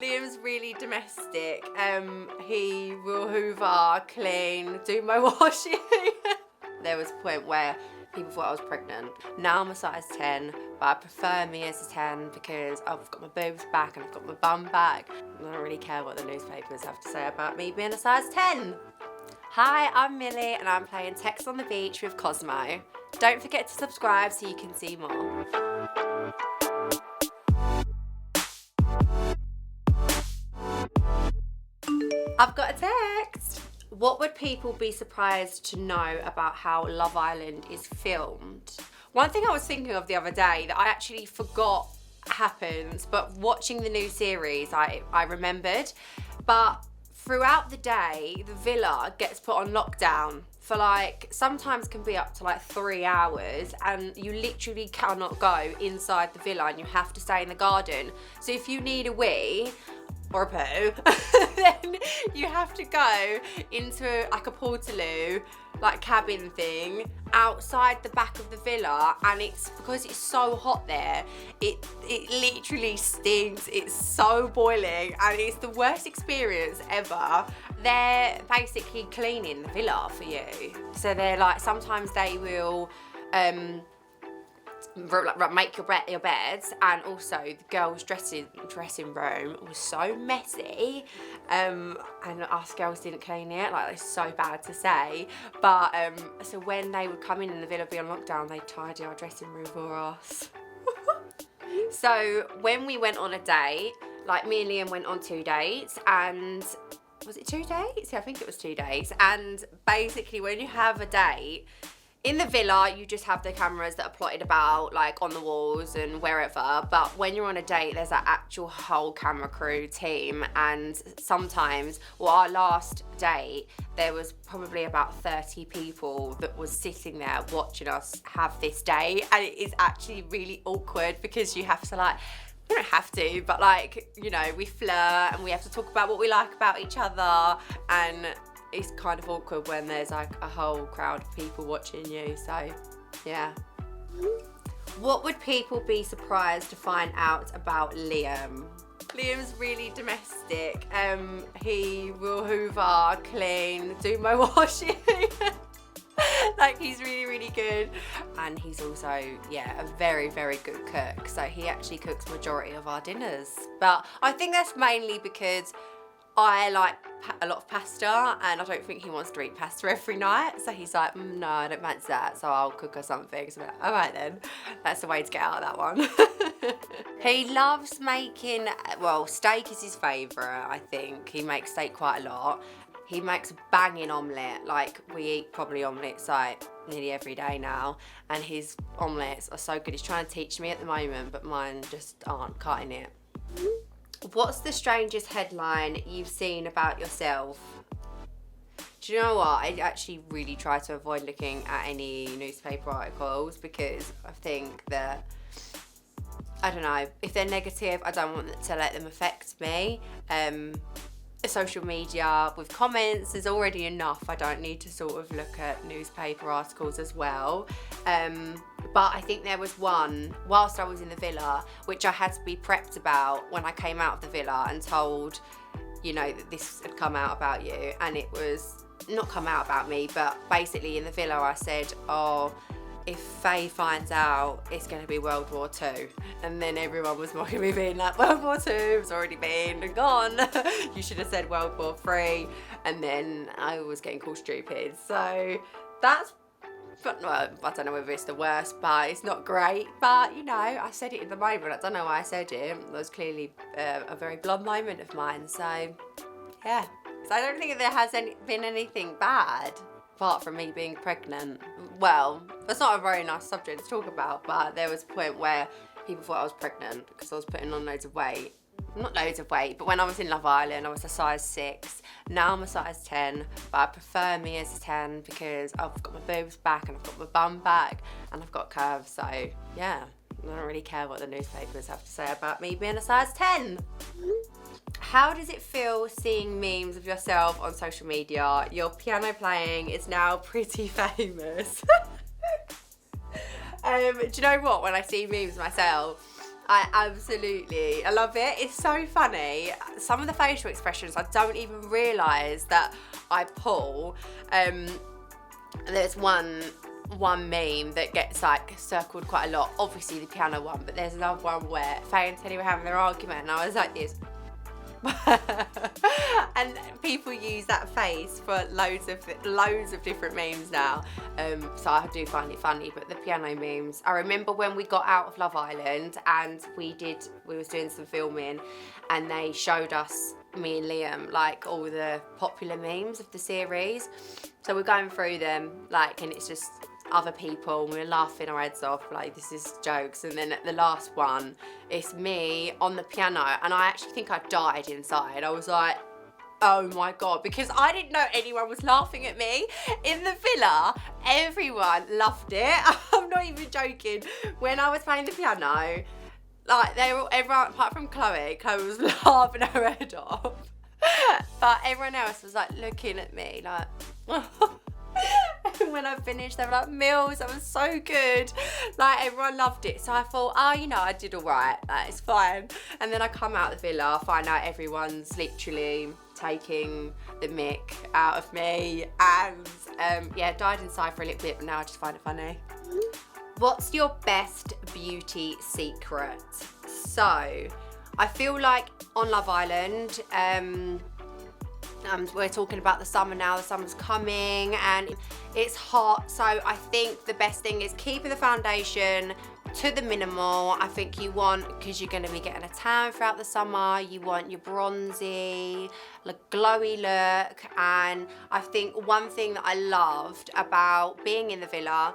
Liam's really domestic. He will hoover, clean, do my washing. There was a point where people thought I was pregnant. Now I'm a size 10, but I prefer me as a 10 because I've got my boobs back and I've got my bum back. I don't really care what the newspapers have to say about me being a size 10. Hi, I'm Millie and I'm playing Text on the Beach with Cosmo. Don't forget to subscribe so you can see more. I've got a text. What would people be surprised to know about how Love Island is filmed? One thing I was thinking of the other day that I actually forgot happens, but watching the new series, I remembered. But throughout the day, the villa gets put on lockdown for sometimes can be up to 3 hours, and you literally cannot go inside the villa and you have to stay in the garden. So if you need a wee, or a poo, then you have to go into a portaloo, cabin thing, outside the back of the villa, and it's because it's so hot there, it literally stinks. It's so boiling and it's the worst experience ever. They're basically cleaning the villa for you. So they're sometimes they will make your beds, and also the girls' dressing room was so messy, and us girls didn't clean it. It's so bad to say, but so when they would come in the villa be on lockdown, they'd tidy our dressing room for us. So when we went on a date, me and Liam went on 2 dates, and was it 2 dates? Yeah, I think it was 2 dates. And basically when you have a date in the villa, you just have the cameras that are plotted about, on the walls and wherever. But when you're on a date, there's an actual whole camera crew team. And sometimes, our last date, there was probably about 30 people that was sitting there watching us have this date. And it is actually really awkward because you have to we don't have to, but we flirt and we have to talk about what we like about each other, and it's kind of awkward when there's a whole crowd of people watching you. So yeah. What would people be surprised to find out about Liam? Liam's really domestic. He will hoover, clean, do my washing. He's really, really good. And he's also, a very, very good cook. So he actually cooks majority of our dinners. But I think that's mainly because I like a lot of pasta, and I don't think he wants to eat pasta every night. So he's like, no, I don't fancy that, so I'll cook her something. So I'm like, all right then, that's the way to get out of that one. He loves making, steak is his favourite, I think. He makes steak quite a lot. He makes a banging omelette. We eat probably omelettes nearly every day now, and his omelettes are so good. He's trying to teach me at the moment, but mine just aren't cutting it. What's the strangest headline you've seen about yourself? Do you know what? I actually really try to avoid looking at any newspaper articles because I think that, I don't know, if they're negative, I don't want to let them affect me. Social media with comments is already enough. I don't need to sort of look at newspaper articles as well. But I think there was one whilst I was in the villa which I had to be prepped about when I came out of the villa and told, that this had come out about you. And it was not come out about me, but basically in the villa I said, if Faye finds out, it's going to be World War II. And then everyone was mocking me, being like, World War II has already been and gone. You should have said World War III. And then I was getting called stupid. So that's, I don't know whether it's the worst, but it's not great. But, I said it in the moment. I don't know why I said it. It was clearly a very blonde moment of mine. So, yeah. So I don't think there has been anything bad, apart from me being pregnant. Well, that's not a very nice subject to talk about, but there was a point where people thought I was pregnant because I was putting on loads of weight. Not loads of weight, but when I was in Love Island, I was a size 6. Now I'm a size 10, but I prefer me as a 10 because I've got my boobs back and I've got my bum back and I've got curves. So, yeah, I don't really care what the newspapers have to say about me being a size 10. How does it feel seeing memes of yourself on social media? Your piano playing is now pretty famous. Do you know what? When I see memes myself, I love it. It's so funny. Some of the facial expressions I don't even realise that I pull. There's one meme that gets like circled quite a lot, obviously the piano one, but there's another one where Faye and Teddy were having their argument and I was like this. And people use that face for loads of different memes now, so I do find it funny. But the piano memes, I remember when we got out of Love Island and we was doing some filming and they showed us, me and Liam, like all the popular memes of the series, so we're going through them like, and it's just other people and we're laughing our heads off like this is jokes. And then at the last one it's me on the piano and I actually think I died inside. I was like, oh my god, because I didn't know anyone was laughing at me in the villa. Everyone loved it. I'm not even joking. When I was playing the piano, like everyone apart from Chloe was laughing her head off, but everyone else was like looking at me like and when I finished they were like, Mills, that was so good, like everyone loved it. So I thought, oh, you know, I did all right, like, it's fine. And then I come out of the villa, find out everyone's literally taking the mick out of me, and yeah, died inside for a little bit, but now I just find it funny. What's your best beauty secret? So I feel like on Love Island, we're talking about the summer now, the summer's coming and it's hot, so I think the best thing is keeping the foundation to the minimal. I think you want, because you're going to be getting a tan throughout the summer, you want your bronzy, like glowy look. And I think one thing that I loved about being in the villa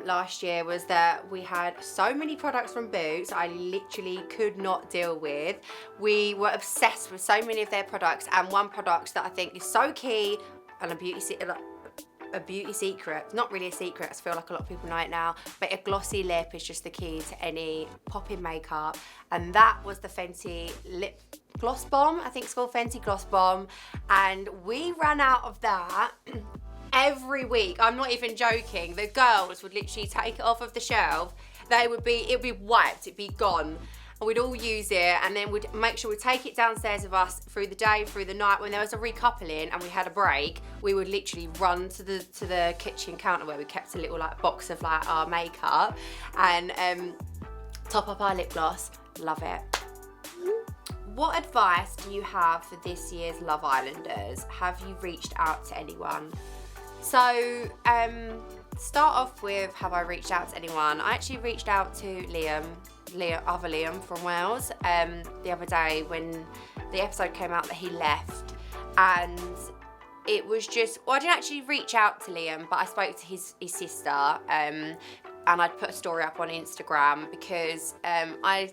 last year was that we had so many products from Boots I literally could not deal with. We were obsessed with so many of their products, and one product that I think is so key and a beauty secret, not really a secret, I feel like a lot of people know it now, but a glossy lip is just the key to any pop-in makeup, and that was the Fenty lip gloss bomb. I think it's called Fenty Gloss Bomb, and we ran out of that every week. I'm not even joking. The girls would literally take it off of the shelf. It would be wiped, it'd be gone. And we'd all use it, and then we'd make sure we take it downstairs with us through the day, through the night. When there was a recoupling and we had a break, we would literally run to the kitchen counter where we kept a little like box of like our makeup and top up our lip gloss. Love it. What advice do you have for this year's Love Islanders? Have you reached out to anyone? So start off with, have I reached out to anyone? I actually reached out to other Liam from Wales, the other day when the episode came out that he left, and it was just, well, I didn't actually reach out to Liam, but I spoke to his sister, and I'd put a story up on Instagram because I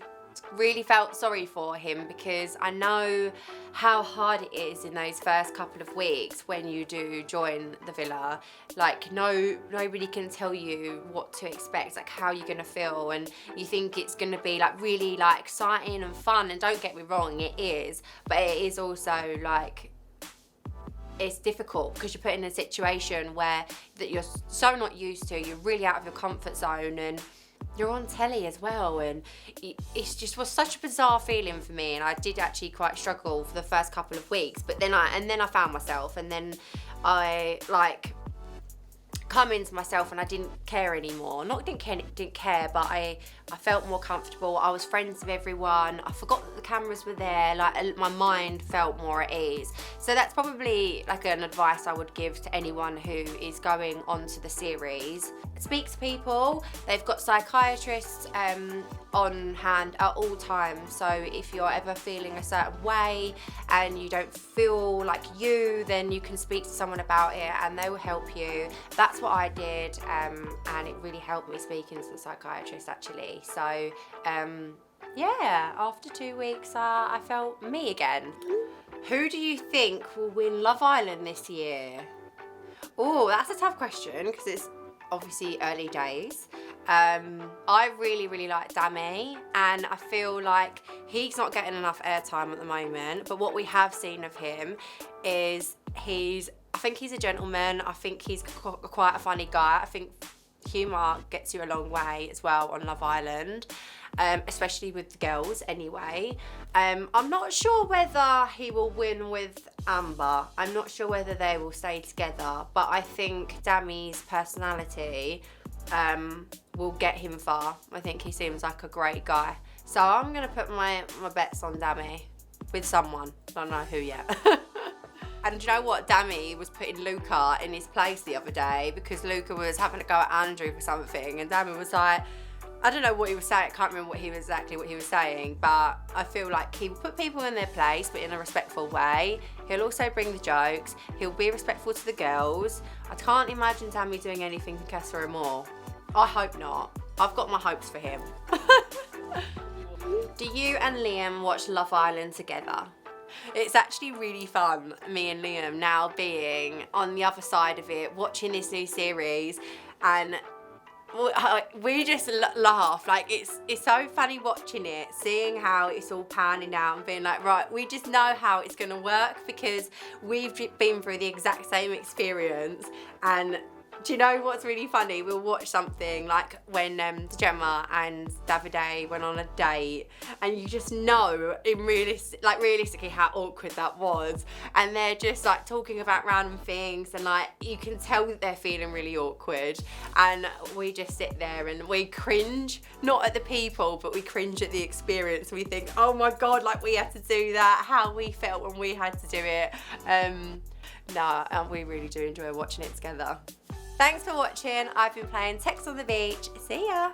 really felt sorry for him, because I know how hard it is in those first couple of weeks when you do join the villa. Like nobody can tell you what to expect, like how you're gonna feel, and you think it's gonna be like really like exciting and fun, and don't get me wrong, it is, but it is also like it's difficult because you're put in a situation where that you're so not used to, you're really out of your comfort zone, and you're on telly as well, and it's just was such a bizarre feeling for me, and I did actually quite struggle for the first couple of weeks, but then I found myself, and then I like come into myself, and I didn't care anymore. Not didn't care, but I felt more comfortable. I was friends with everyone. I forgot that the cameras were there. Like my mind felt more at ease. So that's probably like an advice I would give to anyone who is going onto the series. Speak to people. They've got psychiatrists on hand at all times. So if you're ever feeling a certain way and you don't feel like you, then you can speak to someone about it and they will help you. That's what I did, and it really helped me speaking to the psychiatrist actually. So yeah, after 2 weeks I felt me again. Who do you think will win Love Island this year? Oh, that's a tough question because it's obviously early days. I really like Dami, and I feel like he's not getting enough airtime at the moment, but what we have seen of him is I think he's a gentleman. I think he's quite a funny guy. I think humour gets you a long way as well on Love Island, especially with the girls anyway. I'm not sure whether he will win with Amber. I'm not sure whether they will stay together, but I think Dami's personality will get him far. I think he seems like a great guy. So I'm going to put my bets on Dami with someone. Don't know who yet. And you know what? Dami was putting Luca in his place the other day because Luca was having to go at Andrew for something, and Dami was like, I don't know what he was saying, I can't remember exactly what he was saying, but I feel like he will put people in their place, but in a respectful way. He'll also bring the jokes, he'll be respectful to the girls. I can't imagine Dami doing anything to Kessa or more. I hope not. I've got my hopes for him. Do you and Liam watch Love Island together? It's actually really fun, me and Liam now being on the other side of it, watching this new series, and we just laugh. Like, it's so funny watching it, seeing how it's all panning out and being like, right, we just know how it's going to work because we've been through the exact same experience. And do you know what's really funny? We'll watch something like when Gemma and Davide went on a date, and you just know realistically how awkward that was, and they're just like talking about random things, and like you can tell that they're feeling really awkward, and we just sit there and we cringe, not at the people, but we cringe at the experience. We think, oh my god, like we had to do that, how we felt when we had to do it. We really do enjoy watching it together. Thanks for watching. I've been playing Text on the Beach. See ya.